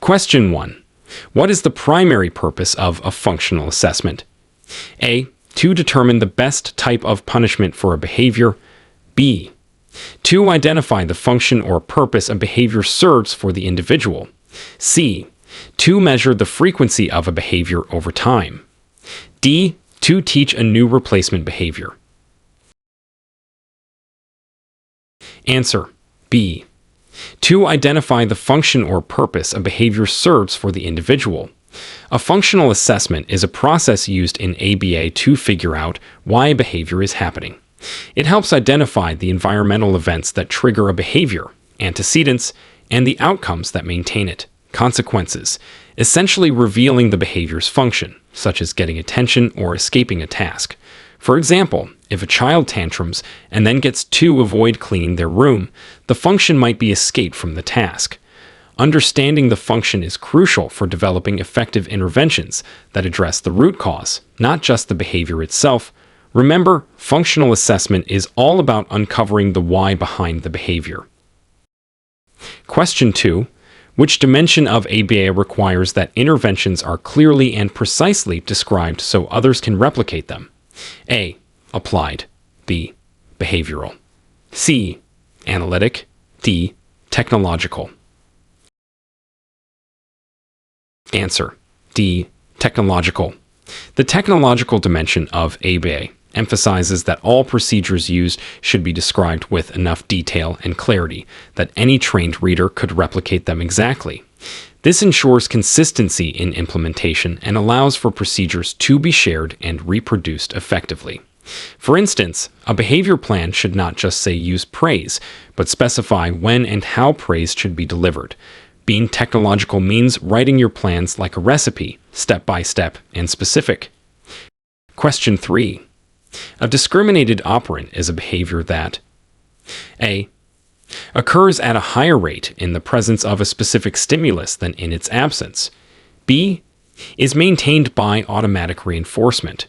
Question 1. What is the primary purpose of a functional assessment? A. To determine the best type of punishment for a behavior. B. To identify the function or purpose a behavior serves for the individual. C. To measure the frequency of a behavior over time. D. To teach a new replacement behavior. Answer. B. To identify the function or purpose a behavior serves for the individual. A functional assessment is a process used in ABA to figure out why a behavior is happening. It helps identify the environmental events that trigger a behavior, antecedents, and the outcomes that maintain it, consequences, essentially revealing the behavior's function, such as getting attention or escaping a task. For example, if a child tantrums and then gets to avoid cleaning their room, the function might be escape from the task. Understanding the function is crucial for developing effective interventions that address the root cause, not just the behavior itself. Remember, functional assessment is all about uncovering the why behind the behavior. Question 2. Which dimension of ABA requires that interventions are clearly and precisely described so others can replicate them? A. Applied. B. Behavioral. C. Analytic. D. Technological. Answer. D. Technological. The technological dimension of ABA emphasizes that all procedures used should be described with enough detail and clarity that any trained reader could replicate them exactly. This ensures consistency in implementation and allows for procedures to be shared and reproduced effectively. For instance, a behavior plan should not just say use praise, but specify when and how praise should be delivered. Being technological means writing your plans like a recipe, step by step and specific. Question 3. A discriminated operant is a behavior that A. Occurs at a higher rate in the presence of a specific stimulus than in its absence. B. Is maintained by automatic reinforcement.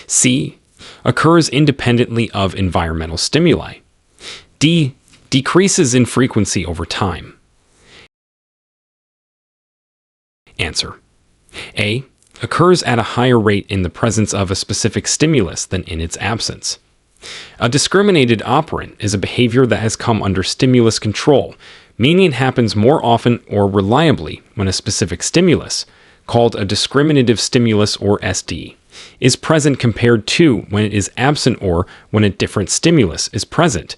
C. Occurs independently of environmental stimuli. D. Decreases in frequency over time. Answer. A. Occurs at a higher rate in the presence of a specific stimulus than in its absence. A discriminated operant is a behavior that has come under stimulus control, meaning it happens more often or reliably when a specific stimulus, called a discriminative stimulus or SD, is present compared to when it is absent or when a different stimulus is present.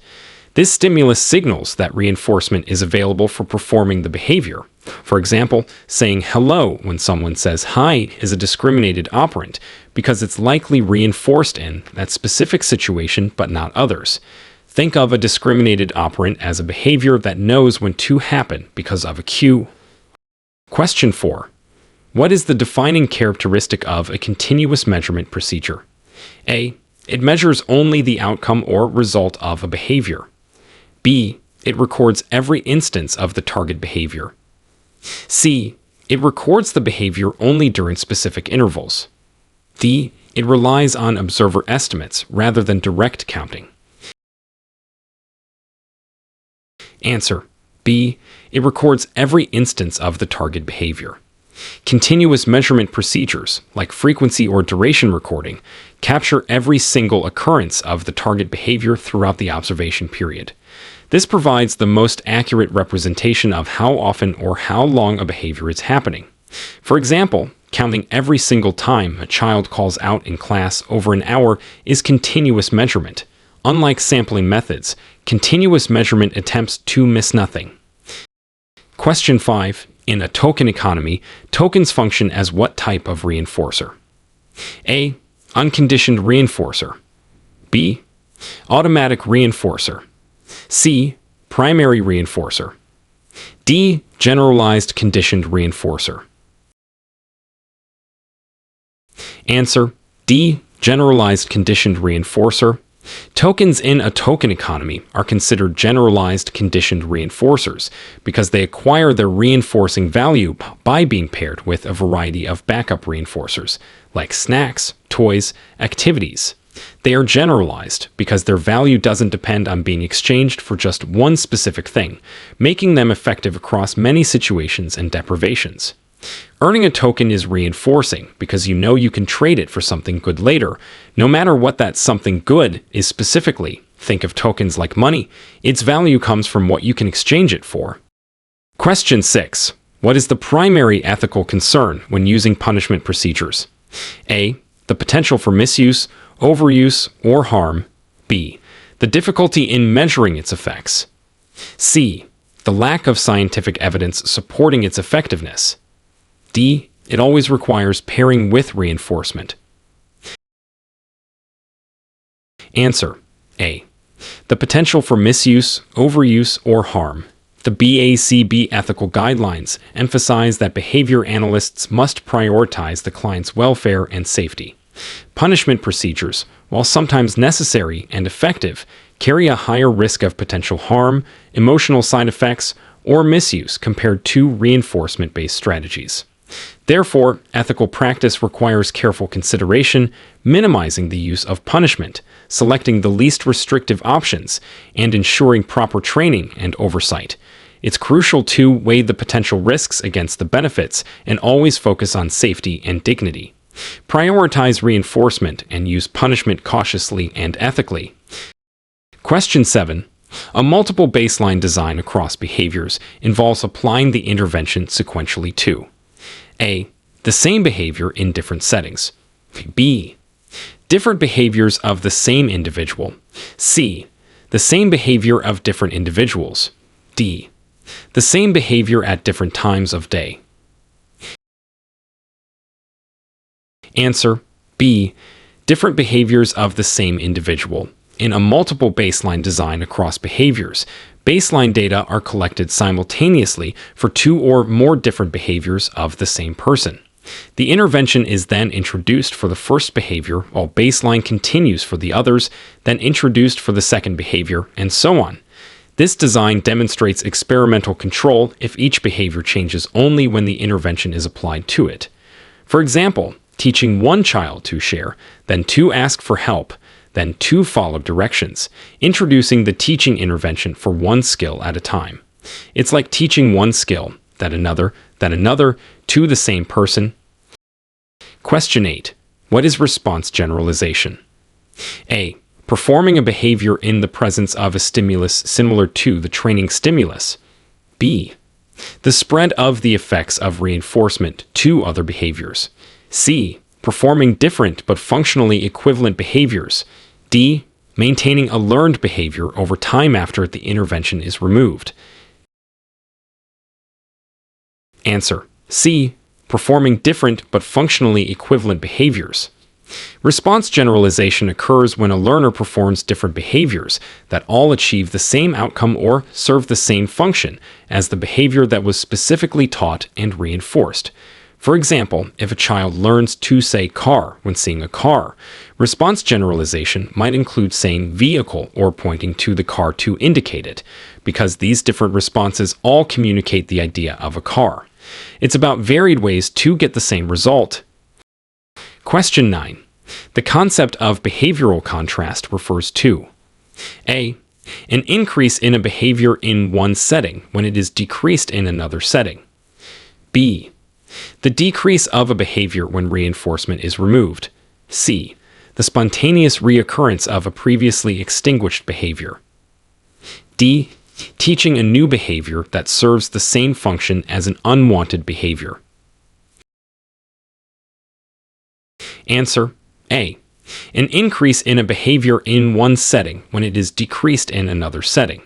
This stimulus signals that reinforcement is available for performing the behavior. For example, saying hello when someone says hi is a discriminated operant because it's likely reinforced in that specific situation but not others. Think of a discriminated operant as a behavior that knows when to happen because of a cue. Question 4. What is the defining characteristic of a continuous measurement procedure? A. It measures only the outcome or result of a behavior. B. It records every instance of the target behavior. C. It records the behavior only during specific intervals. D. It relies on observer estimates rather than direct counting. Answer. B. It records every instance of the target behavior. Continuous measurement procedures, like frequency or duration recording, capture every single occurrence of the target behavior throughout the observation period. This provides the most accurate representation of how often or how long a behavior is happening. For example, counting every single time a child calls out in class over an hour is continuous measurement. Unlike sampling methods, continuous measurement attempts to miss nothing. Question 5. In a token economy, tokens function as what type of reinforcer? A. Unconditioned reinforcer. B. Automatic reinforcer. C. Primary reinforcer. D. Generalized conditioned reinforcer. Answer. D. Generalized conditioned reinforcer. Tokens in a token economy are considered generalized conditioned reinforcers because they acquire their reinforcing value by being paired with a variety of backup reinforcers, like snacks, toys, activities. They are generalized because their value doesn't depend on being exchanged for just one specific thing, making them effective across many situations and deprivations. Earning a token is reinforcing because you know you can trade it for something good later, no matter what that something good is specifically. Think of tokens like money. Its value comes from what you can exchange it for. Question 6. What is the primary ethical concern when using punishment procedures? A. The potential for misuse, overuse, or harm. B. The difficulty in measuring its effects. C. The lack of scientific evidence supporting its effectiveness. D. It always requires pairing with reinforcement. Answer. A. The potential for misuse, overuse, or harm. The BCBA ethical guidelines emphasize that behavior analysts must prioritize the client's welfare and safety. Punishment procedures, while sometimes necessary and effective, carry a higher risk of potential harm, emotional side effects, or misuse compared to reinforcement-based strategies. Therefore, ethical practice requires careful consideration, minimizing the use of punishment, selecting the least restrictive options, and ensuring proper training and oversight. It's crucial to weigh the potential risks against the benefits and always focus on safety and dignity. Prioritize reinforcement and use punishment cautiously and ethically. Question 7. A multiple baseline design across behaviors involves applying the intervention sequentially to A. The same behavior in different settings. B. Different behaviors of the same individual. C. The same behavior of different individuals. D. The same behavior at different times of day. Answer. B. Different behaviors of the same individual. In a multiple baseline design across behaviors, baseline data are collected simultaneously for two or more different behaviors of the same person. The intervention is then introduced for the first behavior while baseline continues for the others, then introduced for the second behavior, and so on. This design demonstrates experimental control if each behavior changes only when the intervention is applied to it. For example, teaching one child to share, then two ask for help, then two follow directions, introducing the teaching intervention for one skill at a time. It's like teaching one skill, then another, to the same person. Question 8. What is response generalization? A. Performing a behavior in the presence of a stimulus similar to the training stimulus. B. The spread of the effects of reinforcement to other behaviors. C. Performing different but functionally equivalent behaviors. D. Maintaining a learned behavior over time after the intervention is removed. Answer. C. Performing different but functionally equivalent behaviors. Response generalization occurs when a learner performs different behaviors that all achieve the same outcome or serve the same function as the behavior that was specifically taught and reinforced. For example, if a child learns to say car when seeing a car, response generalization might include saying vehicle or pointing to the car to indicate it, because these different responses all communicate the idea of a car. It's about varied ways to get the same result. Question 9. The concept of behavioral contrast refers to A. An increase in a behavior in one setting when it is decreased in another setting. B. The decrease of a behavior when reinforcement is removed. C. The spontaneous reoccurrence of a previously extinguished behavior. D. Teaching a new behavior that serves the same function as an unwanted behavior. Answer. A. An increase in a behavior in one setting when it is decreased in another setting.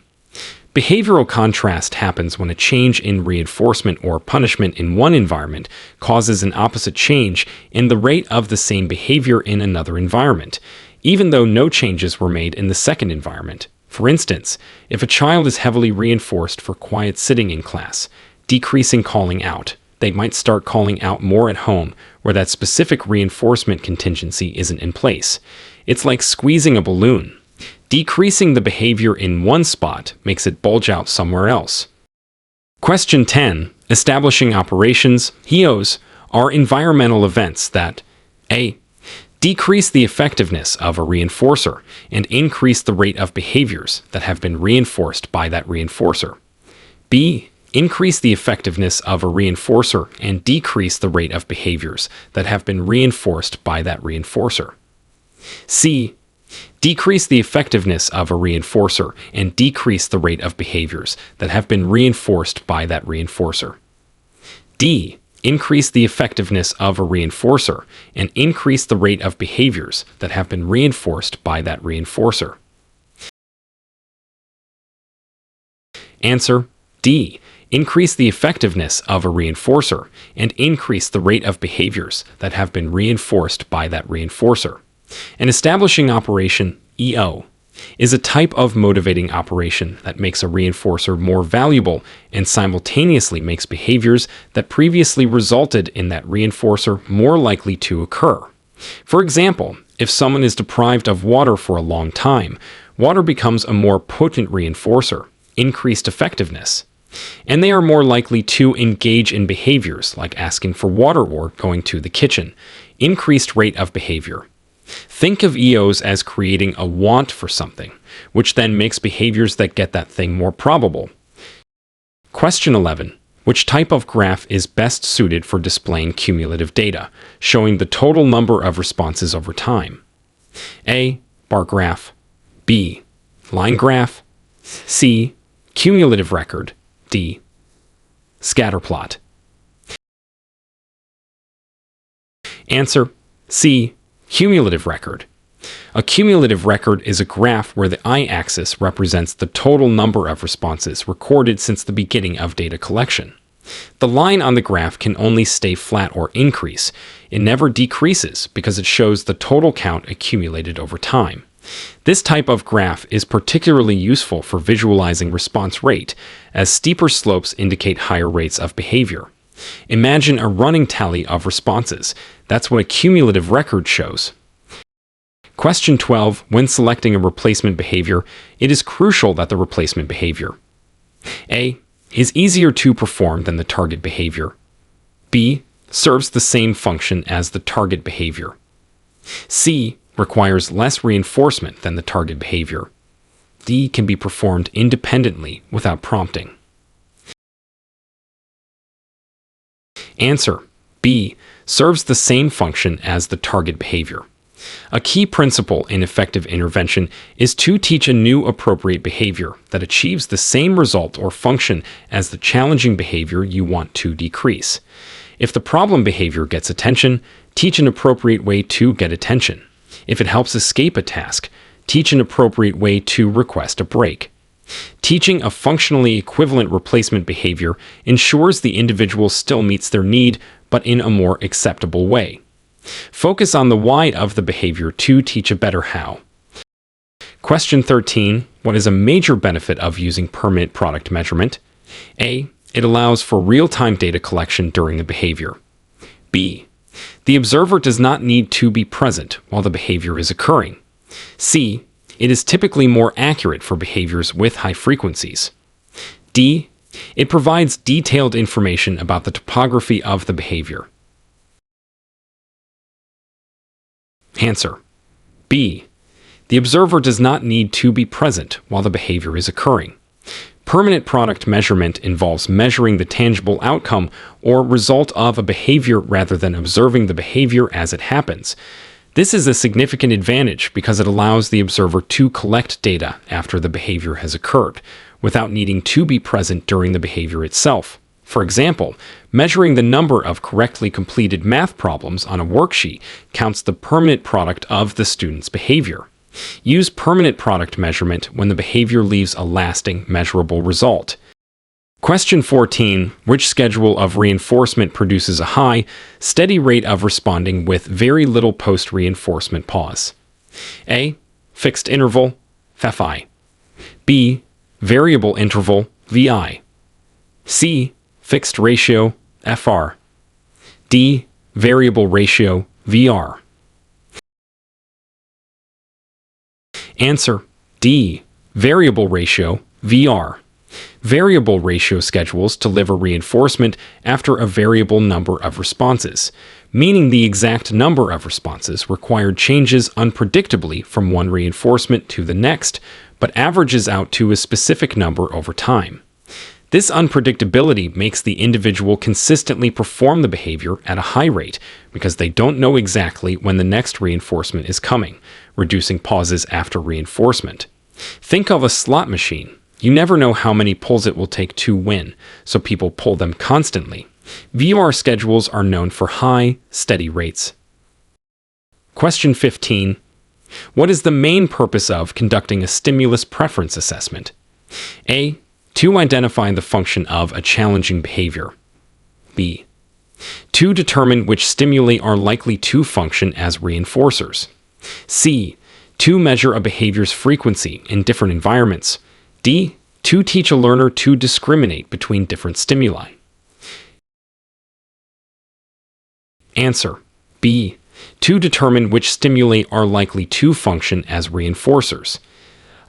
Behavioral contrast happens when a change in reinforcement or punishment in one environment causes an opposite change in the rate of the same behavior in another environment, even though no changes were made in the second environment. For instance, if a child is heavily reinforced for quiet sitting in class, decreasing calling out, they might start calling out more at home where that specific reinforcement contingency isn't in place. It's like squeezing a balloon. Decreasing the behavior in one spot makes it bulge out somewhere else. Question 10. Establishing operations, HEOs, are environmental events that A. decrease the effectiveness of a reinforcer and increase the rate of behaviors that have been reinforced by that reinforcer. B. Increase the effectiveness of a reinforcer and decrease the rate of behaviors that have been reinforced by that reinforcer. C. Decrease the effectiveness of a reinforcer and decrease the rate of behaviors that have been reinforced by that reinforcer. D. Increase the effectiveness of a reinforcer and increase the rate of behaviors that have been reinforced by that reinforcer. Answer: D. Increase the effectiveness of a reinforcer and increase the rate of behaviors that have been reinforced by that reinforcer. An establishing operation, EO, is a type of motivating operation that makes a reinforcer more valuable and simultaneously makes behaviors that previously resulted in that reinforcer more likely to occur. For example, if someone is deprived of water for a long time, water becomes a more potent reinforcer, increased effectiveness, and they are more likely to engage in behaviors like asking for water or going to the kitchen, increased rate of behavior. Think of EOs as creating a want for something, which then makes behaviors that get that thing more probable. Question 11. Which type of graph is best suited for displaying cumulative data, showing the total number of responses over time? A. Bar graph. B. Line graph. C. Cumulative record. D. Scatter plot. Answer: C. Cumulative record. A cumulative record is a graph where the y-axis represents the total number of responses recorded since the beginning of data collection. The line on the graph can only stay flat or increase. It never decreases because it shows the total count accumulated over time. This type of graph is particularly useful for visualizing response rate, as steeper slopes indicate higher rates of behavior. Imagine a running tally of responses. That's what a cumulative record shows. Question 12. When selecting a replacement behavior, it is crucial that the replacement behavior A. is easier to perform than the target behavior. B. serves the same function as the target behavior. C. requires less reinforcement than the target behavior. D. can be performed independently without prompting. Answer: B. serves the same function as the target behavior. A key principle in effective intervention is to teach a new appropriate behavior that achieves the same result or function as the challenging behavior you want to decrease. If the problem behavior gets attention, teach an appropriate way to get attention. If it helps escape a task, teach an appropriate way to request a break. Teaching a functionally equivalent replacement behavior ensures the individual still meets their need, but in a more acceptable way. Focus on the why of the behavior to teach a better how. Question 13. What is a major benefit of using permanent product measurement? A. It allows for real-time data collection during the behavior. B. The observer does not need to be present while the behavior is occurring. C. It is typically more accurate for behaviors with high frequencies. D. It provides detailed information about the topography of the behavior. Answer: B. The observer does not need to be present while the behavior is occurring. Permanent product measurement involves measuring the tangible outcome or result of a behavior rather than observing the behavior as it happens. This is a significant advantage because it allows the observer to collect data after the behavior has occurred, without needing to be present during the behavior itself. For example, measuring the number of correctly completed math problems on a worksheet counts the permanent product of the student's behavior. Use permanent product measurement when the behavior leaves a lasting, measurable result. Question 14. Which schedule of reinforcement produces a high, steady rate of responding with very little post-reinforcement pause? A. Fixed interval, FI. B. Variable interval, VI. C. Fixed ratio, FR. D. Variable ratio, VR. Answer: D. Variable ratio, VR. Variable ratio schedules deliver reinforcement after a variable number of responses, meaning the exact number of responses required changes unpredictably from one reinforcement to the next, but averages out to a specific number over time. This unpredictability makes the individual consistently perform the behavior at a high rate because they don't know exactly when the next reinforcement is coming, reducing pauses after reinforcement. Think of a slot machine. You never know how many pulls it will take to win, so people pull them constantly. VR schedules are known for high, steady rates. Question 15. What is the main purpose of conducting a stimulus preference assessment? A. To identify the function of a challenging behavior. B. To determine which stimuli are likely to function as reinforcers. C. To measure a behavior's frequency in different environments. D. To teach a learner to discriminate between different stimuli. Answer. B. To determine which stimuli are likely to function as reinforcers.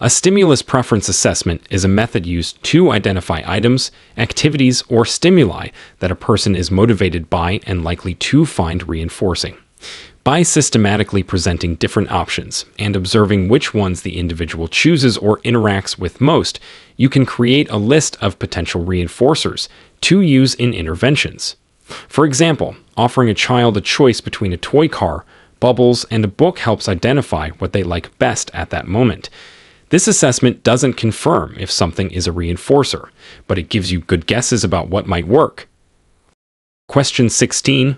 A stimulus preference assessment is a method used to identify items, activities, or stimuli that a person is motivated by and likely to find reinforcing. By systematically presenting different options and observing which ones the individual chooses or interacts with most, you can create a list of potential reinforcers to use in interventions. For example, offering a child a choice between a toy car, bubbles, and a book helps identify what they like best at that moment. This assessment doesn't confirm if something is a reinforcer, but it gives you good guesses about what might work. Question 16.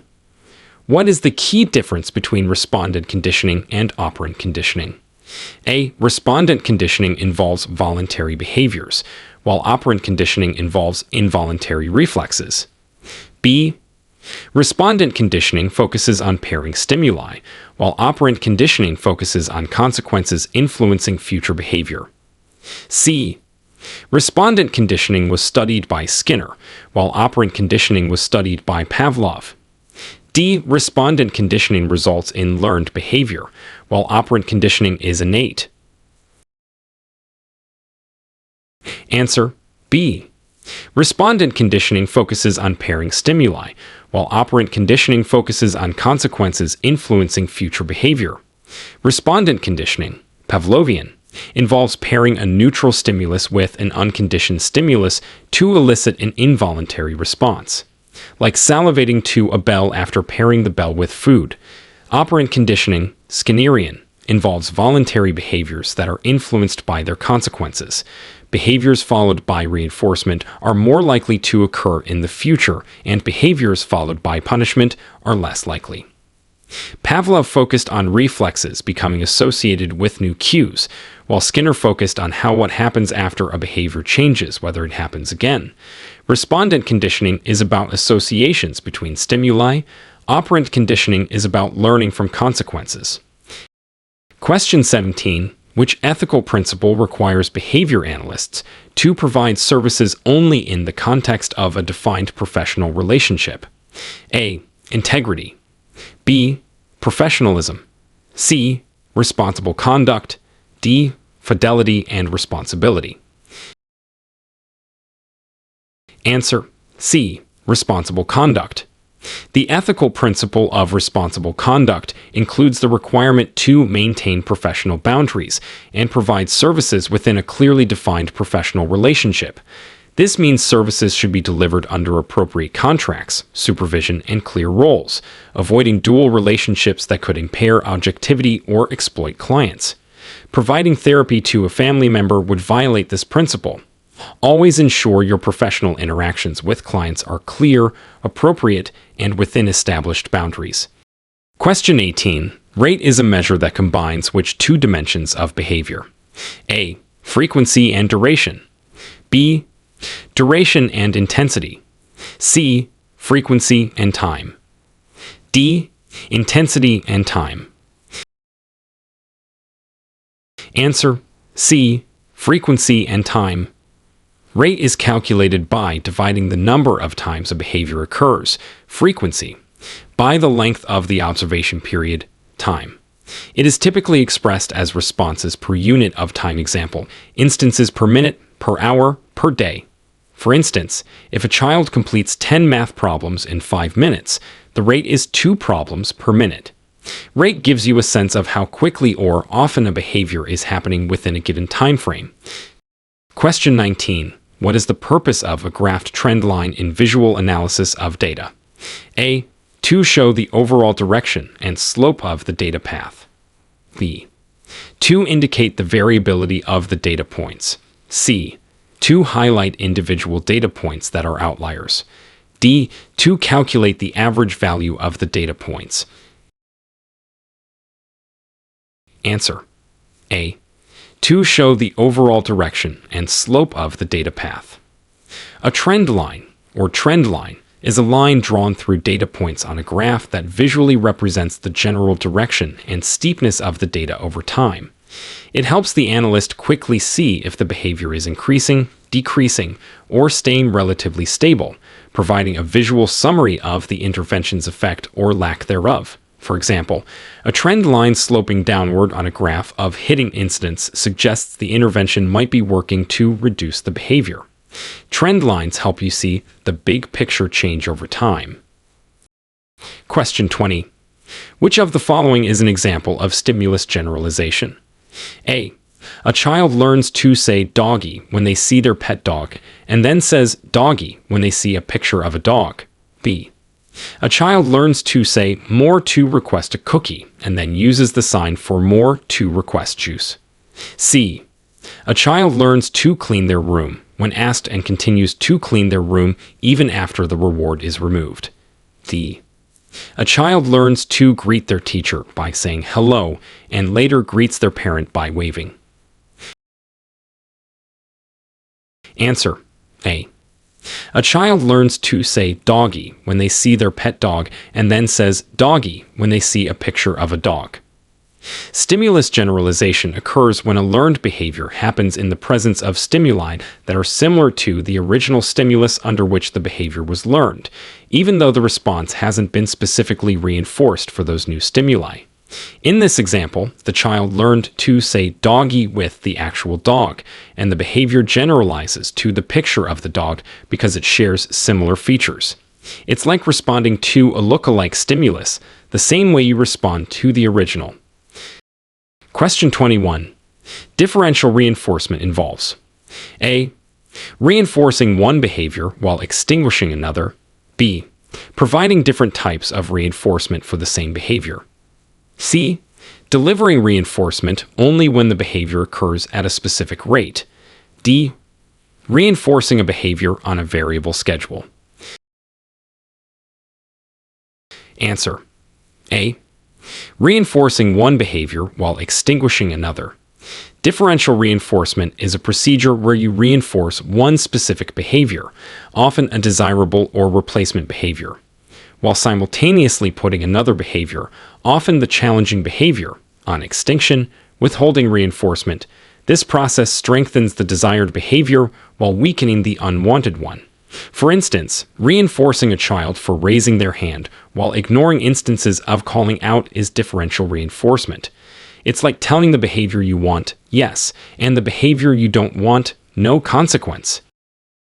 What is the key difference between respondent conditioning and operant conditioning? A. Respondent conditioning involves voluntary behaviors, while operant conditioning involves involuntary reflexes. B. Respondent conditioning focuses on pairing stimuli, while operant conditioning focuses on consequences influencing future behavior. C. Respondent conditioning was studied by Skinner, while operant conditioning was studied by Pavlov. D. Respondent conditioning results in learned behavior, while operant conditioning is innate. Answer. B. Respondent conditioning focuses on pairing stimuli, while operant conditioning focuses on consequences influencing future behavior. Respondent conditioning, Pavlovian, involves pairing a neutral stimulus with an unconditioned stimulus to elicit an involuntary response, like salivating to a bell after pairing the bell with food. Operant conditioning, Skinnerian, involves voluntary behaviors that are influenced by their consequences. Behaviors followed by reinforcement are more likely to occur in the future, and behaviors followed by punishment are less likely. Pavlov focused on reflexes becoming associated with new cues, while Skinner focused on how what happens after a behavior changes, whether it happens again. Respondent conditioning is about associations between stimuli. Operant conditioning is about learning from consequences. Question 17. Which ethical principle requires behavior analysts to provide services only in the context of a defined professional relationship? A. Integrity. B. Professionalism. C. Responsible conduct. D. Fidelity and responsibility. Answer. C. Responsible conduct. The ethical principle of responsible conduct includes the requirement to maintain professional boundaries and provide services within a clearly defined professional relationship. This means services should be delivered under appropriate contracts, supervision, and clear roles, avoiding dual relationships that could impair objectivity or exploit clients. Providing therapy to a family member would violate this principle. Always ensure your professional interactions with clients are clear, appropriate, and within established boundaries. Question 18. Rate is a measure that combines which two dimensions of behavior? A. Frequency and duration. B. Duration and intensity. C. Frequency and time. D. Intensity and time. Answer. C. Frequency and time. Rate is calculated by dividing the number of times a behavior occurs, frequency, by the length of the observation period, time. It is typically expressed as responses per unit of time, example, instances per minute, per hour, per day. For instance, if a child completes 10 math problems in 5 minutes, the rate is 2 problems per minute. Rate gives you a sense of how quickly or often a behavior is happening within a given time frame. Question 19. What is the purpose of a graphed trend line in visual analysis of data? A. To show the overall direction and slope of the data path. B. To indicate the variability of the data points. C. To highlight individual data points that are outliers. D. To calculate the average value of the data points. Answer. A. To show the overall direction and slope of the data path. A trend line, or trend line, is a line drawn through data points on a graph that visually represents the general direction and steepness of the data over time. It helps the analyst quickly see if the behavior is increasing, decreasing, or staying relatively stable, providing a visual summary of the intervention's effect or lack thereof. For example, a trend line sloping downward on a graph of hitting incidents suggests the intervention might be working to reduce the behavior. Trend lines help you see the big picture change over time. Question 20. Which of the following is an example of stimulus generalization? A. A child learns to say doggy when they see their pet dog, and then says doggy when they see a picture of a dog. B. A child learns to say more to request a cookie, and then uses the sign for more to request juice. C. A child learns to clean their room when asked and continues to clean their room even after the reward is removed. D. A child learns to greet their teacher by saying hello and later greets their parent by waving. Answer. A. A child learns to say doggy when they see their pet dog and then says doggy when they see a picture of a dog. Stimulus generalization occurs when a learned behavior happens in the presence of stimuli that are similar to the original stimulus under which the behavior was learned, even though the response hasn't been specifically reinforced for those new stimuli. In this example, the child learned to say doggy with the actual dog, and the behavior generalizes to the picture of the dog because it shares similar features. It's like responding to a look-alike stimulus, the same way you respond to the original. Question 21. Differential reinforcement involves A. Reinforcing one behavior while extinguishing another. B. Providing different types of reinforcement for the same behavior. C. Delivering reinforcement only when the behavior occurs at a specific rate. D. Reinforcing a behavior on a variable schedule. Answer. A. Reinforcing one behavior while extinguishing another. Differential reinforcement is a procedure where you reinforce one specific behavior, often a desirable or replacement behavior, while simultaneously putting another behavior, often the challenging behavior, on extinction, withholding reinforcement. This process strengthens the desired behavior while weakening the unwanted one. For instance, reinforcing a child for raising their hand while ignoring instances of calling out is differential reinforcement. It's like telling the behavior you want, yes, and the behavior you don't want, no consequence.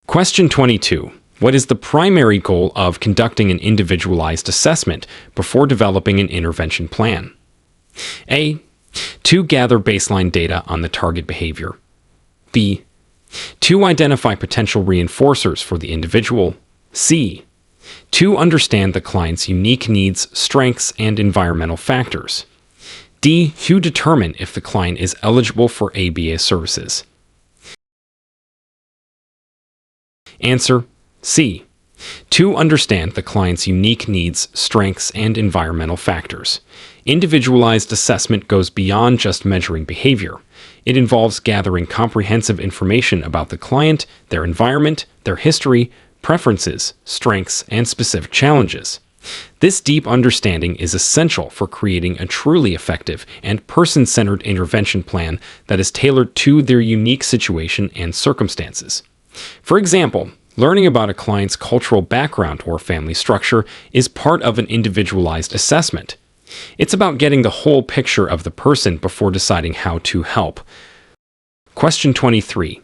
Question 22. What is the primary goal of conducting an individualized assessment before developing an intervention plan? A. To gather baseline data on the target behavior. B. To identify potential reinforcers for the individual. C. To understand the client's unique needs, strengths, and environmental factors. D. To determine if the client is eligible for ABA services. Answer. C. To understand the client's unique needs, strengths, and environmental factors. Individualized assessment goes beyond just measuring behavior. It involves gathering comprehensive information about the client, their environment, their history, preferences, strengths, and specific challenges. This deep understanding is essential for creating a truly effective and person-centered intervention plan that is tailored to their unique situation and circumstances. For example, learning about a client's cultural background or family structure is part of an individualized assessment. It's about getting the whole picture of the person before deciding how to help. Question 23.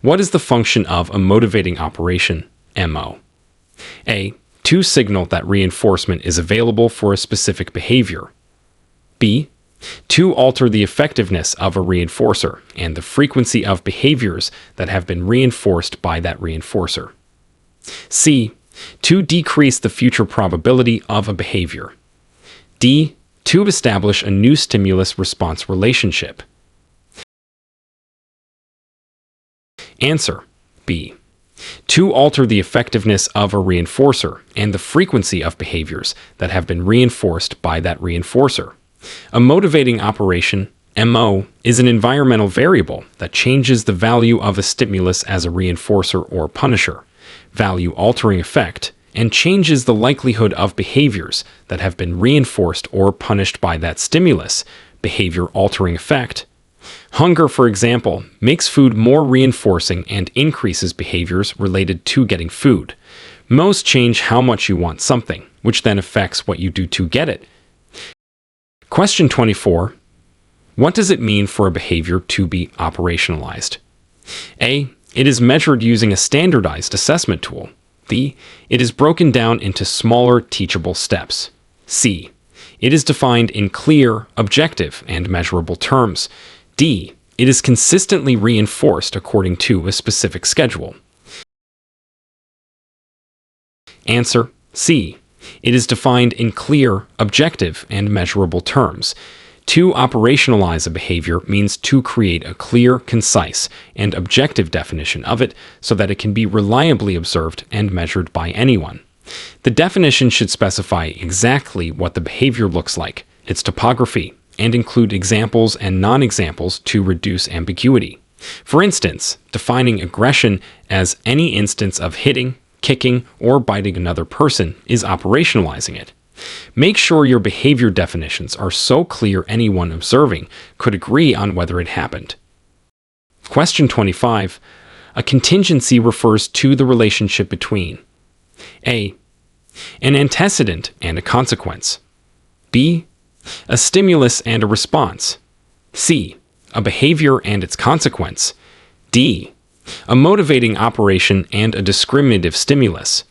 What is the function of a motivating operation, MO? A. To signal that reinforcement is available for a specific behavior. B. To alter the effectiveness of a reinforcer and the frequency of behaviors that have been reinforced by that reinforcer. C. To decrease the future probability of a behavior. D. To establish a new stimulus-response relationship. Answer: B. To alter the effectiveness of a reinforcer and the frequency of behaviors that have been reinforced by that reinforcer. A motivating operation, MO, is an environmental variable that changes the value of a stimulus as a reinforcer or punisher, value-altering effect, and changes the likelihood of behaviors that have been reinforced or punished by that stimulus, behavior-altering effect. Hunger, for example, makes food more reinforcing and increases behaviors related to getting food. Most change how much you want something, which then affects what you do to get it. Question 24. What does it mean for a behavior to be operationalized? A. It is measured using a standardized assessment tool. B. It is broken down into smaller, teachable steps. C. It is defined in clear, objective, and measurable terms. D. It is consistently reinforced according to a specific schedule. Answer: C. It is defined in clear, objective, and measurable terms. To operationalize a behavior means to create a clear, concise, and objective definition of it so that it can be reliably observed and measured by anyone. The definition should specify exactly what the behavior looks like, its topography, and include examples and non-examples to reduce ambiguity. For instance, defining aggression as any instance of hitting, kicking, or biting another person is operationalizing it. Make sure your behavior definitions are so clear anyone observing could agree on whether it happened. Question 25. A contingency refers to the relationship between A. An antecedent and a consequence. B. A stimulus and a response. C. A behavior and its consequence. D. A motivating operation and a discriminative stimulus.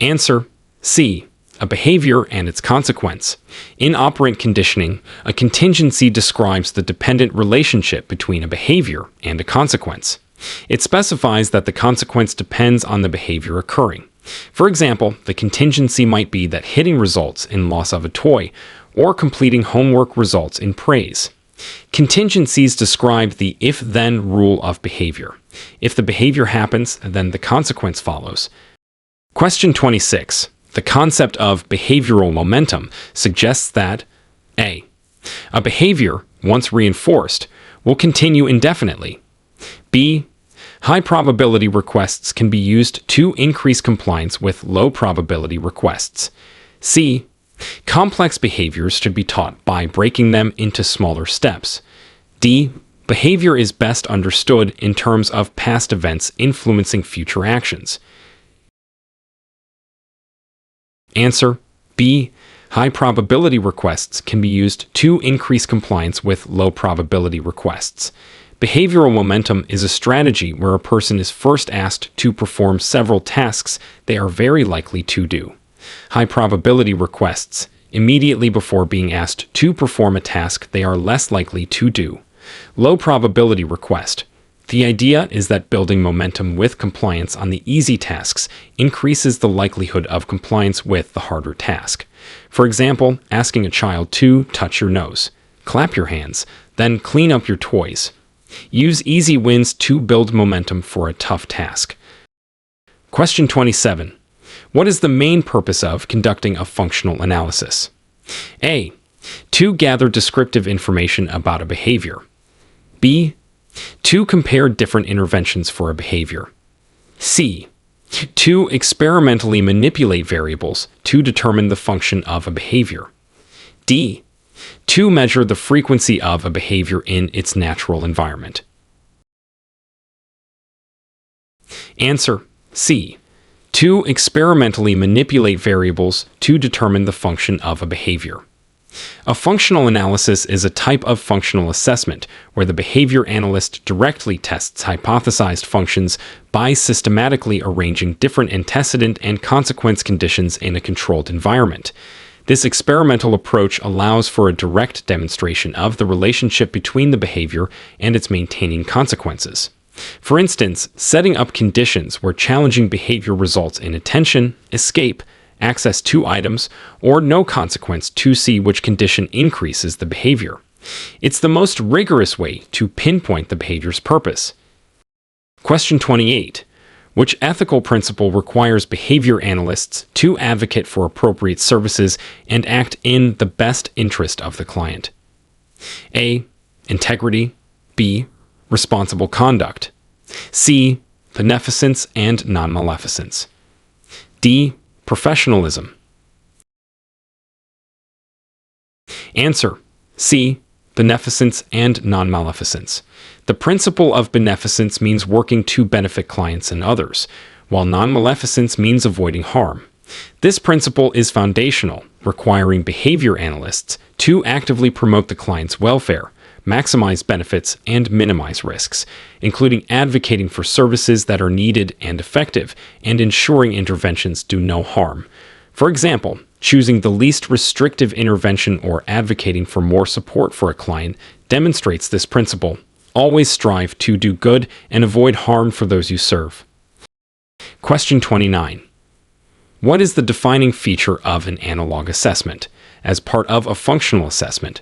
Answer: C. A behavior and its consequence. In operant conditioning, a contingency describes the dependent relationship between a behavior and a consequence. It specifies that the consequence depends on the behavior occurring. For example, the contingency might be that hitting results in loss of a toy, or completing homework results in praise. Contingencies describe the if-then rule of behavior. If the behavior happens, then the consequence follows. Question 26. The concept of behavioral momentum suggests that A. A behavior, once reinforced, will continue indefinitely. B. High probability requests can be used to increase compliance with low probability requests. C. Complex behaviors should be taught by breaking them into smaller steps. D. Behavior is best understood in terms of past events influencing future actions. Answer: B. High probability requests can be used to increase compliance with low probability requests. Behavioral momentum is a strategy where a person is first asked to perform several tasks they are very likely to do. High probability requests, immediately before being asked to perform a task they are less likely to do. Low probability request. The idea is that building momentum with compliance on the easy tasks increases the likelihood of compliance with the harder task. For example, asking a child to touch your nose, clap your hands, then clean up your toys. Use easy wins to build momentum for a tough task. Question 27. What is the main purpose of conducting a functional analysis? A. To gather descriptive information about a behavior. B. To compare different interventions for a behavior. C. To experimentally manipulate variables to determine the function of a behavior. D. To measure the frequency of a behavior in its natural environment. Answer: C. To experimentally manipulate variables to determine the function of a behavior. A functional analysis is a type of functional assessment where the behavior analyst directly tests hypothesized functions by systematically arranging different antecedent and consequence conditions in a controlled environment. This experimental approach allows for a direct demonstration of the relationship between the behavior and its maintaining consequences. For instance, setting up conditions where challenging behavior results in attention, escape, access to items, or no consequence to see which condition increases the behavior. It's the most rigorous way to pinpoint the behavior's purpose. Question 28. Which ethical principle requires behavior analysts to advocate for appropriate services and act in the best interest of the client? A. Integrity. B. Responsible conduct. C. Beneficence and non-maleficence. D. Professionalism. Answer: C. Beneficence and non-maleficence. The principle of beneficence means working to benefit clients and others, while non-maleficence means avoiding harm. This principle is foundational, requiring behavior analysts to actively promote the client's welfare, maximize benefits, and minimize risks, including advocating for services that are needed and effective, and ensuring interventions do no harm. For example, choosing the least restrictive intervention or advocating for more support for a client demonstrates this principle. Always strive to do good and avoid harm for those you serve. Question 29. What is the defining feature of an analog assessment as part of a functional assessment?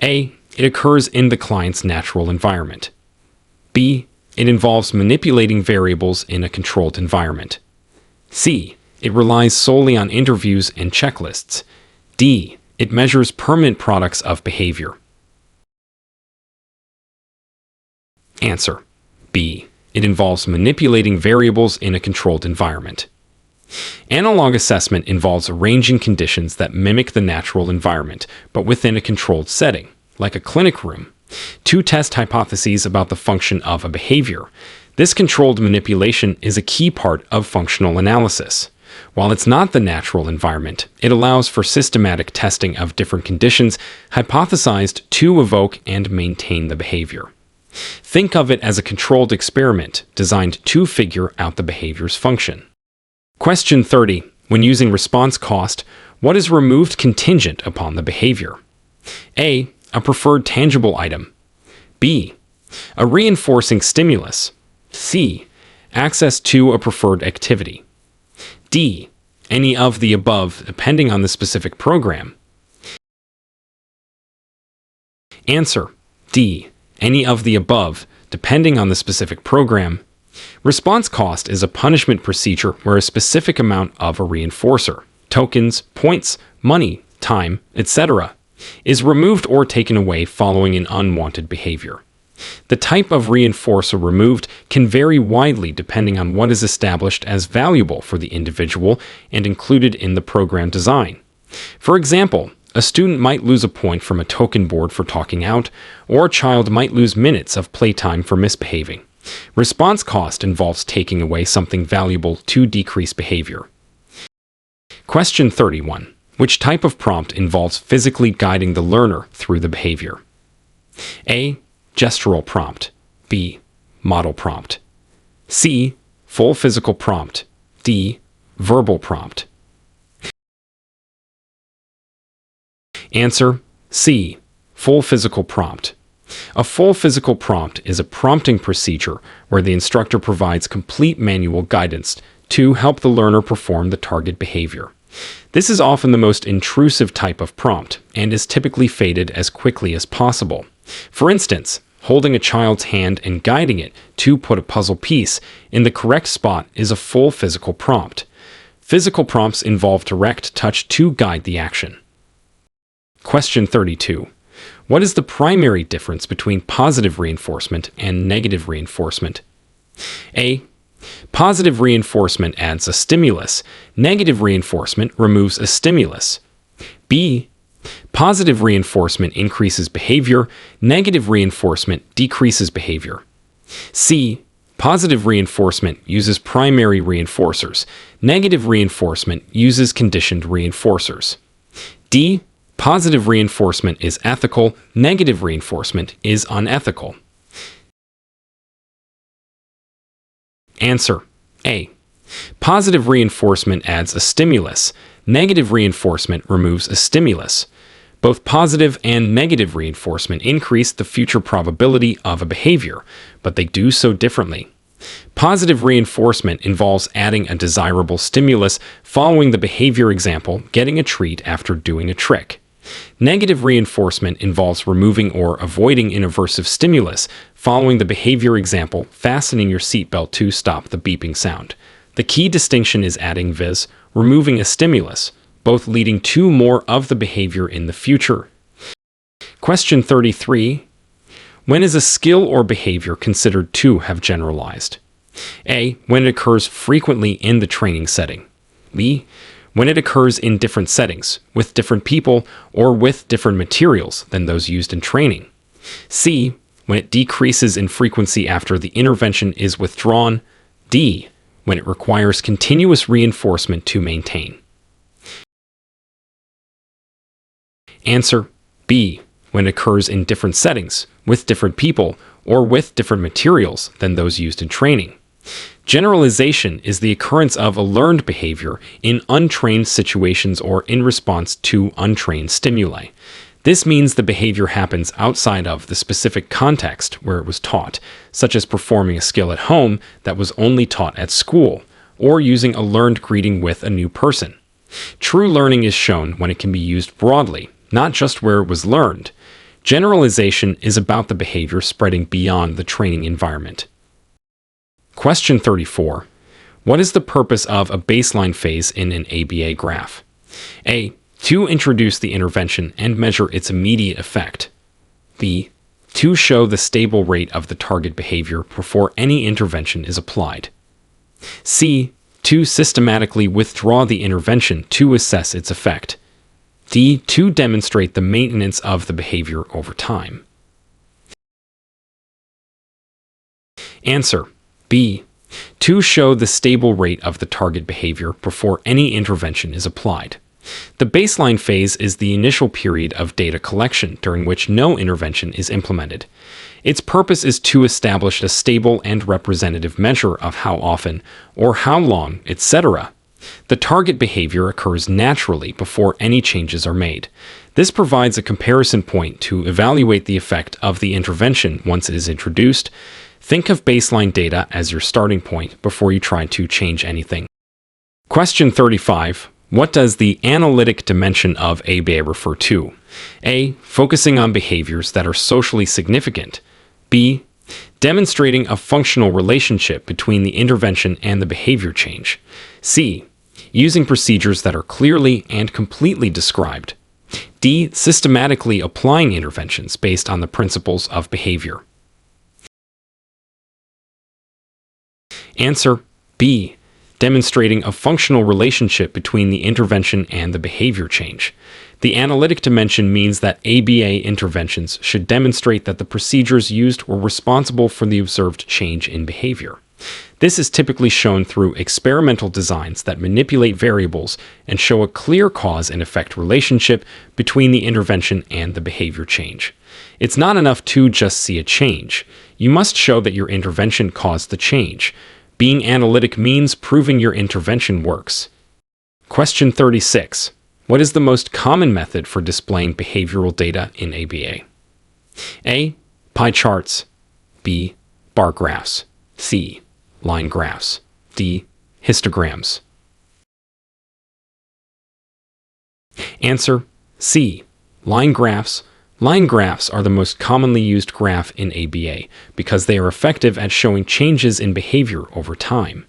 A. It occurs in the client's natural environment. B. It involves manipulating variables in a controlled environment. C. It relies solely on interviews and checklists. D. It measures permanent products of behavior. Answer: B. It involves manipulating variables in a controlled environment. Analog assessment involves arranging conditions that mimic the natural environment, but within a controlled setting, like a clinic room, to test hypotheses about the function of a behavior. This controlled manipulation is a key part of functional analysis. While it's not the natural environment, it allows for systematic testing of different conditions hypothesized to evoke and maintain the behavior. Think of it as a controlled experiment designed to figure out the behavior's function. Question 30. When using response cost, what is removed contingent upon the behavior? A. A preferred tangible item. B. A reinforcing stimulus. C. Access to a preferred activity. D. Any of the above, depending on the specific program. Answer: D. Any of the above, depending on the specific program. Response cost is a punishment procedure where a specific amount of a reinforcer, tokens, points, money, time, etc., is removed or taken away following an unwanted behavior. The type of reinforcer removed can vary widely depending on what is established as valuable for the individual and included in the program design. For example, a student might lose a point from a token board for talking out, or a child might lose minutes of playtime for misbehaving. Response cost involves taking away something valuable to decrease behavior. Question 31. Which type of prompt involves physically guiding the learner through the behavior? A. Gestural prompt. B. Model prompt. C. Full physical prompt. D. Verbal prompt. Answer: C. Full physical prompt. A full physical prompt is a prompting procedure where the instructor provides complete manual guidance to help the learner perform the target behavior. This is often the most intrusive type of prompt and is typically faded as quickly as possible. For instance, holding a child's hand and guiding it to put a puzzle piece in the correct spot is a full physical prompt. Physical prompts involve direct touch to guide the action. Question 32. What is the primary difference between positive reinforcement and negative reinforcement? A. Positive reinforcement adds a stimulus. Negative reinforcement removes a stimulus. B. Positive reinforcement increases behavior. Negative reinforcement decreases behavior. C. Positive reinforcement uses primary reinforcers. Negative reinforcement uses conditioned reinforcers. D. Positive reinforcement is ethical, negative reinforcement is unethical. Answer: A. Positive reinforcement adds a stimulus. Negative reinforcement removes a stimulus. Both positive and negative reinforcement increase the future probability of a behavior, but they do so differently. Positive reinforcement involves adding a desirable stimulus following the behavior example, getting a treat after doing a trick. Negative reinforcement involves removing or avoiding an aversive stimulus following the behavior example, fastening your seatbelt to stop the beeping sound. The key distinction is adding vis, removing a stimulus, both leading to more of the behavior in the future. Question 33. When is a skill or behavior considered to have generalized? A. When it occurs frequently in the training setting. B. When it occurs in different settings, with different people, or with different materials than those used in training. C. When it decreases in frequency after the intervention is withdrawn. D. When it requires continuous reinforcement to maintain. Answer: B. When it occurs in different settings, with different people, or with different materials than those used in training. Generalization is the occurrence of a learned behavior in untrained situations or in response to untrained stimuli. This means the behavior happens outside of the specific context where it was taught, such as performing a skill at home that was only taught at school, or using a learned greeting with a new person. True learning is shown when it can be used broadly, not just where it was learned. Generalization is about the behavior spreading beyond the training environment. Question 34. What is the purpose of a baseline phase in an ABA graph? A. To introduce the intervention and measure its immediate effect. B. To show the stable rate of the target behavior before any intervention is applied. C. To systematically withdraw the intervention to assess its effect. D. To demonstrate the maintenance of the behavior over time. Answer: B. To show the stable rate of the target behavior before any intervention is applied. The baseline phase is the initial period of data collection during which no intervention is implemented. Its purpose is to establish a stable and representative measure of how often, or how long, etc. The target behavior occurs naturally before any changes are made. This provides a comparison point to evaluate the effect of the intervention once it is introduced. Think of baseline data as your starting point before you try to change anything. Question 35. What does the analytic dimension of ABA refer to? A. Focusing on behaviors that are socially significant. B. Demonstrating a functional relationship between the intervention and the behavior change. C. Using procedures that are clearly and completely described. D. Systematically applying interventions based on the principles of behavior. Answer: B. Demonstrating a functional relationship between the intervention and the behavior change. The analytic dimension means that ABA interventions should demonstrate that the procedures used were responsible for the observed change in behavior. This is typically shown through experimental designs that manipulate variables and show a clear cause and effect relationship between the intervention and the behavior change. It's not enough to just see a change. You must show that your intervention caused the change. Being analytic means proving your intervention works. Question 36. What is the most common method for displaying behavioral data in ABA? A. Pie charts. B. Bar graphs. C. Line graphs. D. Histograms. Answer: C. Line graphs. Line graphs are the most commonly used graph in ABA because they are effective at showing changes in behavior over time.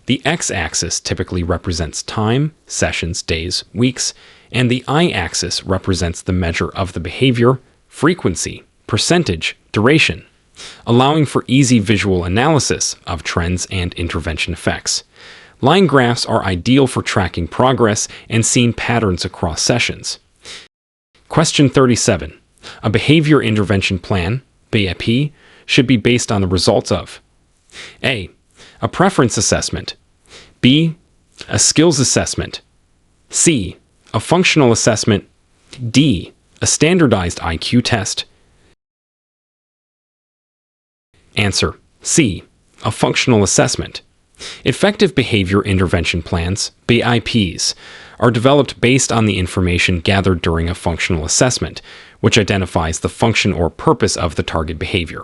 The x-axis typically represents time, sessions, days, weeks, and the y-axis represents the measure of the behavior, frequency, percentage, duration, allowing for easy visual analysis of trends and intervention effects. Line graphs are ideal for tracking progress and seeing patterns across sessions. Question 37. A behavior intervention plan, BIP, should be based on the results of A. A preference assessment. B. A skills assessment. C. A functional assessment. D. A standardized IQ test. Answer: C. A functional assessment. Effective behavior intervention plans, BIPs, are developed based on the information gathered during a functional assessment, which identifies the function or purpose of the target behavior.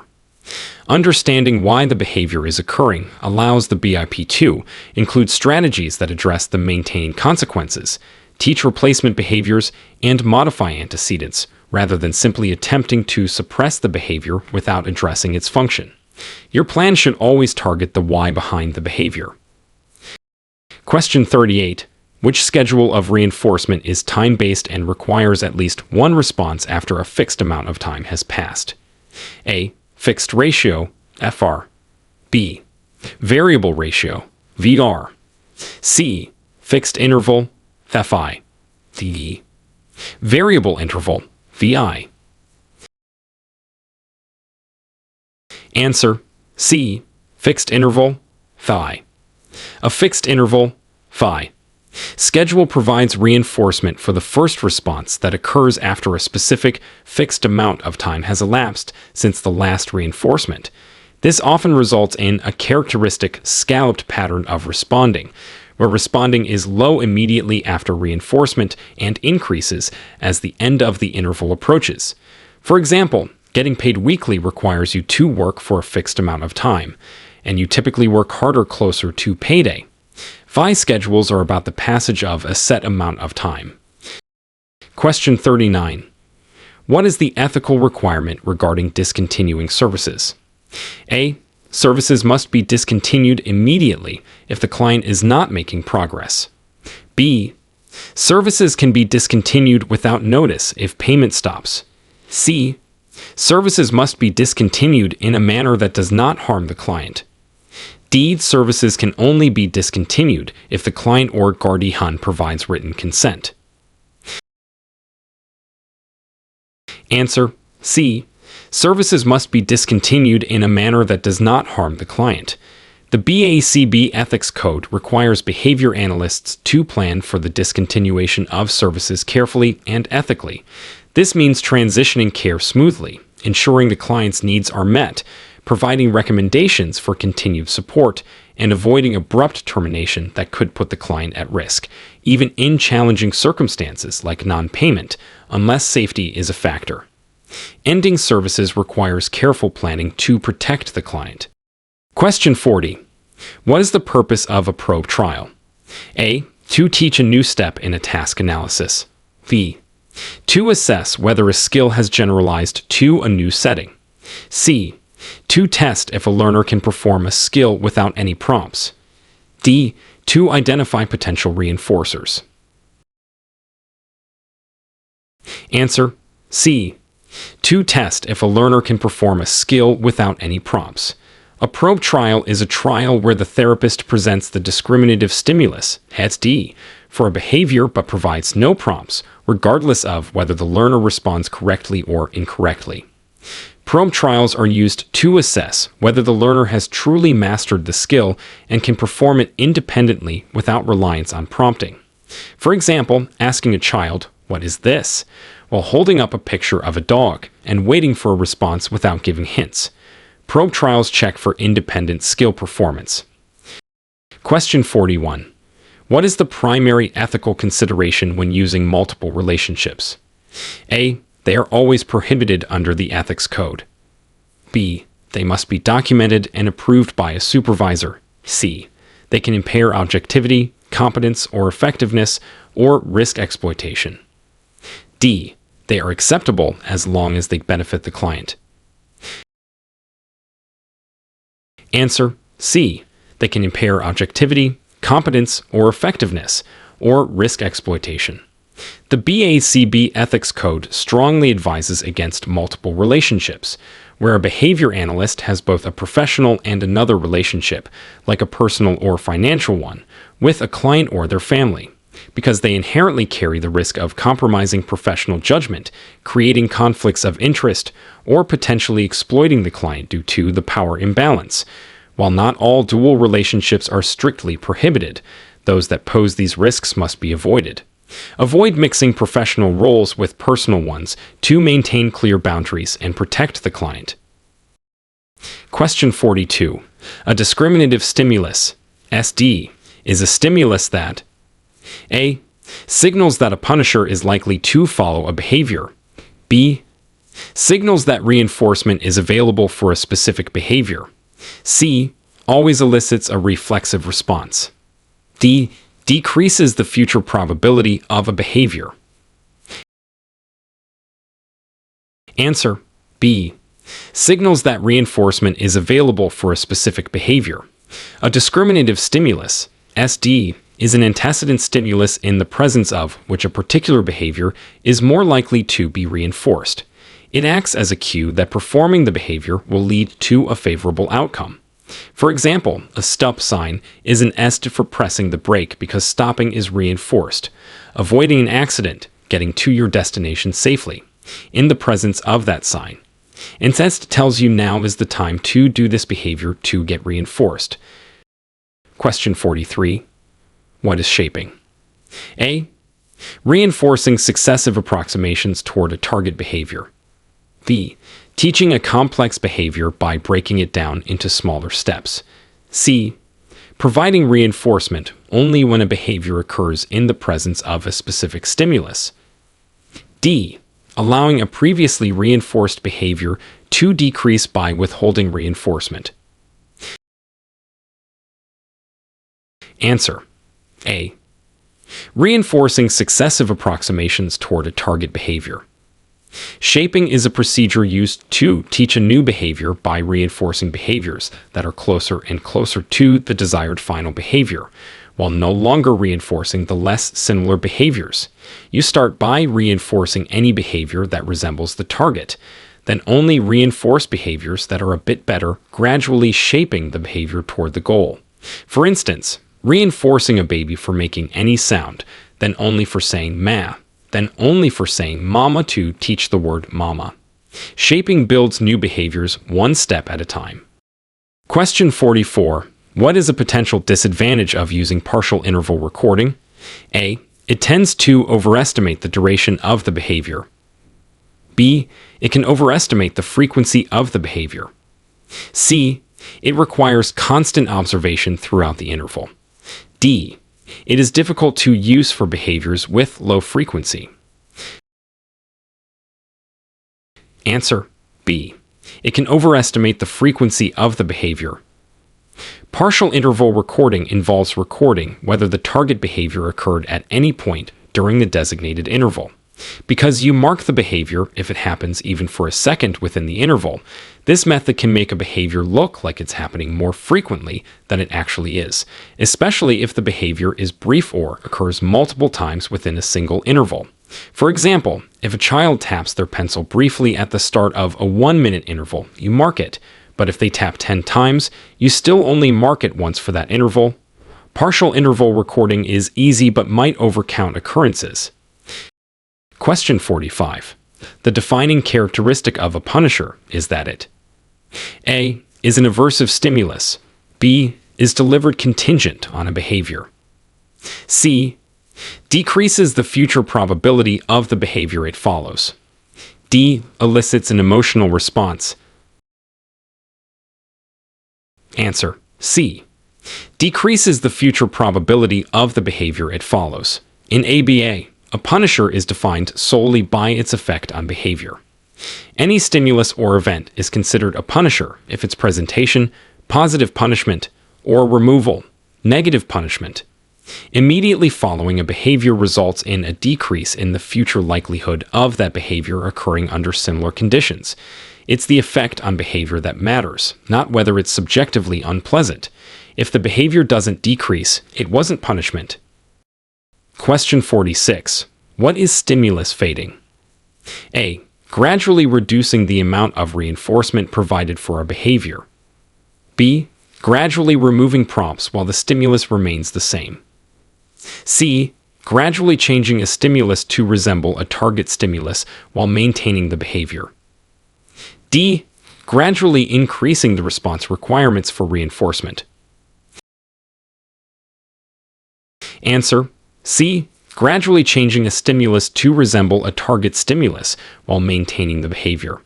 Understanding why the behavior is occurring allows the BIP to include strategies that address the maintaining consequences, teach replacement behaviors, and modify antecedents, rather than simply attempting to suppress the behavior without addressing its function. Your plan should always target the why behind the behavior. Question 38. Which schedule of reinforcement is time-based and requires at least one response after a fixed amount of time has passed? A. Fixed ratio, FR. B. Variable ratio, VR. C. Fixed interval, FI. D. Variable interval, VI. Answer: C. Fixed interval, PHI. A fixed interval, PHI, schedule provides reinforcement for the first response that occurs after a specific fixed amount of time has elapsed since the last reinforcement. This often results in a characteristic scalloped pattern of responding, where responding is low immediately after reinforcement and increases as the end of the interval approaches. For example, getting paid weekly requires you to work for a fixed amount of time, and you typically work harder closer to payday. PHI schedules are about the passage of a set amount of time. Question 39. What is the ethical requirement regarding discontinuing services? A. Services must be discontinued immediately if the client is not making progress. B. Services can be discontinued without notice if payment stops. C. Services must be discontinued in a manner that does not harm the client. D. Services can only be discontinued if the client or guardian provides written consent. Answer: C. Services must be discontinued in a manner that does not harm the client. The BCBA Ethics Code requires behavior analysts to plan for the discontinuation of services carefully and ethically. This means transitioning care smoothly, ensuring the client's needs are met, providing recommendations for continued support, and avoiding abrupt termination that could put the client at risk, even in challenging circumstances like non-payment, unless safety is a factor. Ending services requires careful planning to protect the client. Question 40. What is the purpose of a probe trial? A. To teach a new step in a task analysis. B. To assess whether a skill has generalized to a new setting. C. To test if a learner can perform a skill without any prompts. D. To identify potential reinforcers. Answer: C. To test if a learner can perform a skill without any prompts. A probe trial is a trial where the therapist presents the discriminative stimulus, hence D, for a behavior but provides no prompts, regardless of whether the learner responds correctly or incorrectly. Probe trials are used to assess whether the learner has truly mastered the skill and can perform it independently without reliance on prompting. For example, asking a child, "What is this?" while holding up a picture of a dog and waiting for a response without giving hints. Probe trials check for independent skill performance. Question 41. What is the primary ethical consideration when using multiple relationships? A. They are always prohibited under the Ethics Code. B. They must be documented and approved by a supervisor. C. They can impair objectivity, competence, or effectiveness, or risk exploitation. D. They are acceptable as long as they benefit the client. Answer: C. They can impair objectivity, competence, or effectiveness, or risk exploitation. The BCBA Ethics Code strongly advises against multiple relationships, where a behavior analyst has both a professional and another relationship, like a personal or financial one, with a client or their family, because they inherently carry the risk of compromising professional judgment, creating conflicts of interest, or potentially exploiting the client due to the power imbalance. While not all dual relationships are strictly prohibited, those that pose these risks must be avoided. Avoid mixing professional roles with personal ones to maintain clear boundaries and protect the client. Question 42. A discriminative stimulus, SD, is a stimulus that A. Signals that a punisher is likely to follow a behavior. B. Signals that reinforcement is available for a specific behavior. C. Always elicits a reflexive response. D. Decreases the future probability of a behavior. Answer: B. Signals that reinforcement is available for a specific behavior. A discriminative stimulus, SD, is an antecedent stimulus in the presence of which a particular behavior is more likely to be reinforced. It acts as a cue that performing the behavior will lead to a favorable outcome. For example, a stop sign is an est for pressing the brake because stopping is reinforced, avoiding an accident, getting to your destination safely, in the presence of that sign. Incest tells you now is the time to do this behavior to get reinforced. Question 43. What is shaping? A. Reinforcing successive approximations toward a target behavior. B. Teaching a complex behavior by breaking it down into smaller steps. C. Providing reinforcement only when a behavior occurs in the presence of a specific stimulus. D. Allowing a previously reinforced behavior to decrease by withholding reinforcement. Answer: A. Reinforcing successive approximations toward a target behavior. Shaping is a procedure used to teach a new behavior by reinforcing behaviors that are closer and closer to the desired final behavior, while no longer reinforcing the less similar behaviors. You start by reinforcing any behavior that resembles the target, then only reinforce behaviors that are a bit better, gradually shaping the behavior toward the goal. For instance, reinforcing a baby for making any sound, then only for saying ma, then only for saying mama to teach the word mama. Shaping builds new behaviors one step at a time. Question 44. What is a potential disadvantage of using partial interval recording? A. It tends to overestimate the duration of the behavior. B. It can overestimate the frequency of the behavior. C. It requires constant observation throughout the interval. D. It is difficult to use for behaviors with low frequency. Answer: B. It can overestimate the frequency of the behavior. Partial interval recording involves recording whether the target behavior occurred at any point during the designated interval. Because you mark the behavior if it happens even for a second within the interval, this method can make a behavior look like it's happening more frequently than it actually is, especially if the behavior is brief or occurs multiple times within a single interval. For example, if a child taps their pencil briefly at the start of a 1-minute interval, you mark it, but if they tap 10 times, you still only mark it once for that interval. Partial interval recording is easy but might overcount occurrences. Question 45. The defining characteristic of a punisher is that it A. Is an aversive stimulus. B. Is delivered contingent on a behavior. C. Decreases the future probability of the behavior it follows. D. Elicits an emotional response. Answer: C. Decreases the future probability of the behavior it follows. In ABA, a punisher is defined solely by its effect on behavior. Any stimulus or event is considered a punisher if its presentation, positive punishment, or removal, negative punishment, immediately following a behavior results in a decrease in the future likelihood of that behavior occurring under similar conditions. It's the effect on behavior that matters, not whether it's subjectively unpleasant. If the behavior doesn't decrease, it wasn't punishment. Question 46. What is stimulus fading? A. Gradually reducing the amount of reinforcement provided for a behavior. B. Gradually removing prompts while the stimulus remains the same. C. Gradually changing a stimulus to resemble a target stimulus while maintaining the behavior. D. Gradually increasing the response requirements for reinforcement. Answer: C. gradually changing a stimulus to resemble a target stimulus while maintaining the behavior.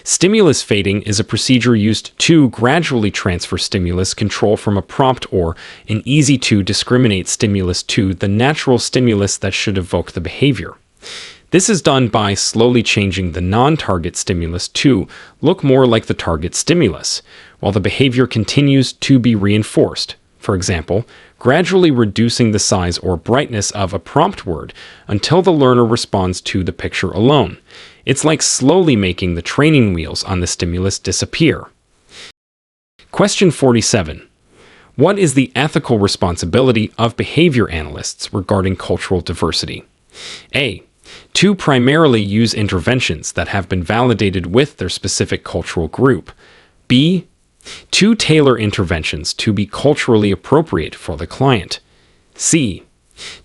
Stimulus fading is a procedure used to gradually transfer stimulus control from a prompt or an easy-to-discriminate stimulus to the natural stimulus that should evoke the behavior. This is done by slowly changing the non-target stimulus to look more like the target stimulus, while the behavior continues to be reinforced. For example, gradually reducing the size or brightness of a prompt word until the learner responds to the picture alone. It's like slowly making the training wheels on the stimulus disappear. Question 47. What is the ethical responsibility of behavior analysts regarding cultural diversity? A. To primarily use interventions that have been validated with their specific cultural group. B. To tailor interventions to be culturally appropriate for the client. C.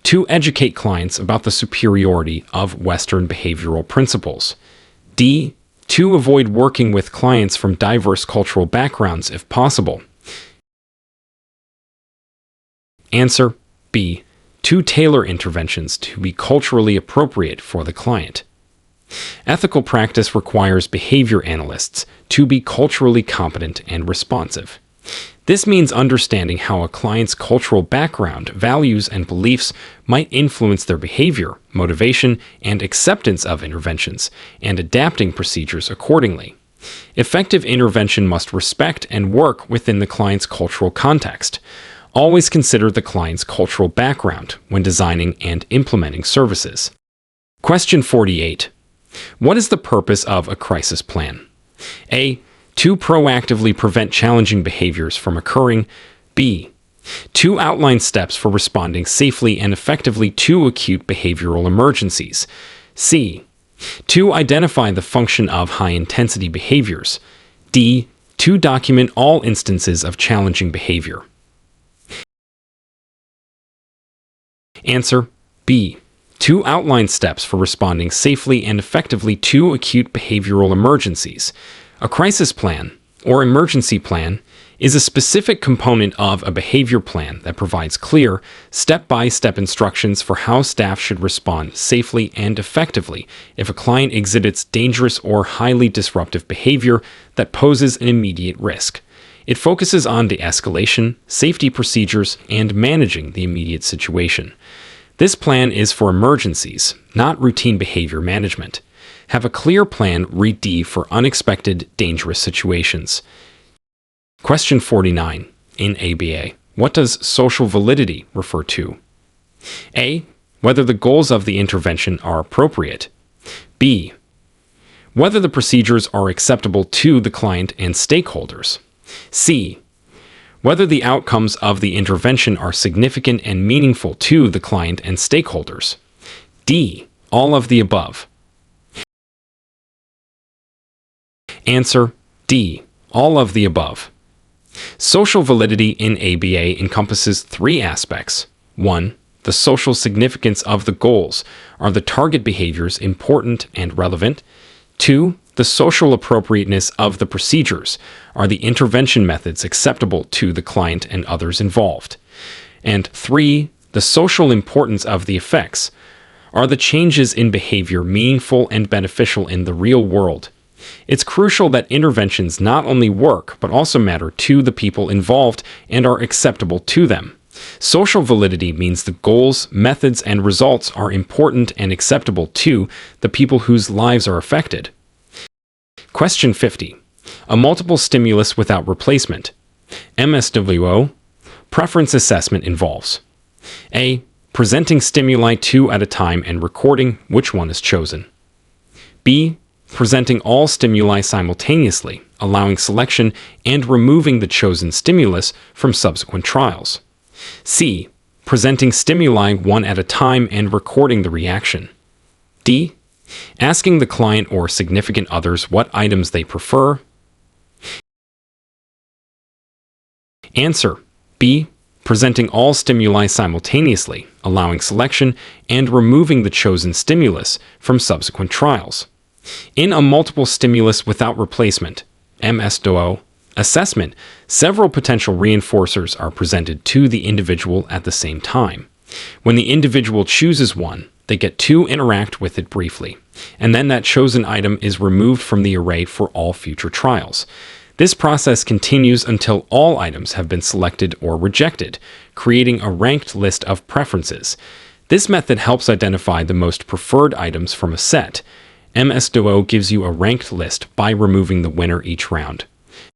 To educate clients about the superiority of Western behavioral principles. D. To avoid working with clients from diverse cultural backgrounds if possible. Answer B. To tailor interventions to be culturally appropriate for the client. Ethical practice requires behavior analysts to be culturally competent and responsive. This means understanding how a client's cultural background, values, and beliefs might influence their behavior, motivation, and acceptance of interventions, and adapting procedures accordingly. Effective intervention must respect and work within the client's cultural context. Always consider the client's cultural background when designing and implementing services. Question 48. What is the purpose of a crisis plan? A. To proactively prevent challenging behaviors from occurring. B. To outline steps for responding safely and effectively to acute behavioral emergencies. C. To identify the function of high-intensity behaviors. D. To document all instances of challenging behavior. Answer B. To outline steps for responding safely and effectively to acute behavioral emergencies. A crisis plan, or emergency plan, is a specific component of a behavior plan that provides clear, step-by-step instructions for how staff should respond safely and effectively if a client exhibits dangerous or highly disruptive behavior that poses an immediate risk. It focuses on de-escalation, safety procedures, and managing the immediate situation. This plan is for emergencies, not routine behavior management. Have a clear plan, read D, for unexpected, dangerous situations. Question 49. In ABA, what does social validity refer to? A. Whether the goals of the intervention are appropriate. B. Whether the procedures are acceptable to the client and stakeholders. C. Whether the outcomes of the intervention are significant and meaningful to the client and stakeholders. D. All of the above. Answer D. All of the above. Social validity in ABA encompasses three aspects. 1. The social significance of the goals. Are the target behaviors important and relevant? 2. The social appropriateness of the procedures. Are the intervention methods acceptable to the client and others involved? And 3. The social importance of the effects. Are the changes in behavior meaningful and beneficial in the real world? It's crucial that interventions not only work, but also matter to the people involved and are acceptable to them. Social validity means the goals, methods, and results are important and acceptable to the people whose lives are affected. Question 50. A multiple stimulus without replacement. MSWO. Preference assessment involves A. Presenting stimuli two at a time and recording which one is chosen. B. Presenting all stimuli simultaneously, allowing selection and removing the chosen stimulus from subsequent trials. C. Presenting stimuli one at a time and recording the reaction. D. Asking the client or significant others what items they prefer. Answer B. Presenting all stimuli simultaneously, allowing selection and removing the chosen stimulus from subsequent trials. In a multiple stimulus without replacement, MSWO, assessment, several potential reinforcers are presented to the individual at the same time. When the individual chooses one, they get to interact with it briefly, and then that chosen item is removed from the array for all future trials. This process continues until all items have been selected or rejected, creating a ranked list of preferences. This method helps identify the most preferred items from a set. MS-DOO gives you a ranked list by removing the winner each round.